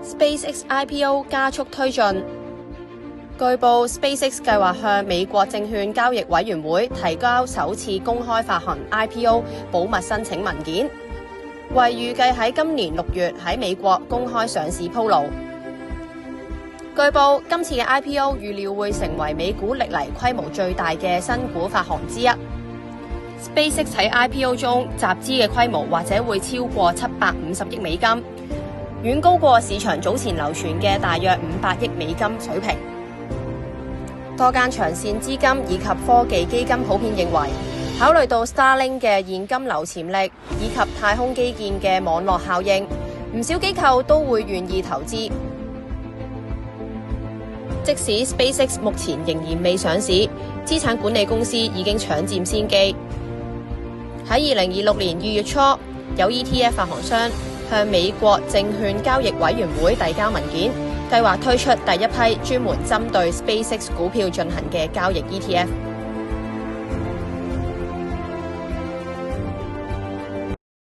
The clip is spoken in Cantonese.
SpaceX IPO 加速推進。據報 ，SpaceX 計劃向美國證券交易委員會提交首次公開發行 IPO 保密申請文件，為預計喺今年6月喺美國公開上市鋪路。據報，今次嘅 IPO 預料會成為美股歷嚟規模最大嘅新股發行之一。SpaceX 喺 IPO 中集資嘅規模或者會超過750億美金，遠高過市場早前流傳嘅大約500億美金水平。多間長線資金以及科技基金普遍認為，考慮到 Starlink 嘅現金流潛力以及太空基建嘅網絡效應，唔少機構都會願意投資。即使 SpaceX 目前仍然未上市，資產管理公司已經搶佔先機。喺2026年2月初，有 ETF 發行商向美國證券交易委員會遞交文件，計劃推出第一批專門針對 SpaceX 股票進行嘅交易 ETF。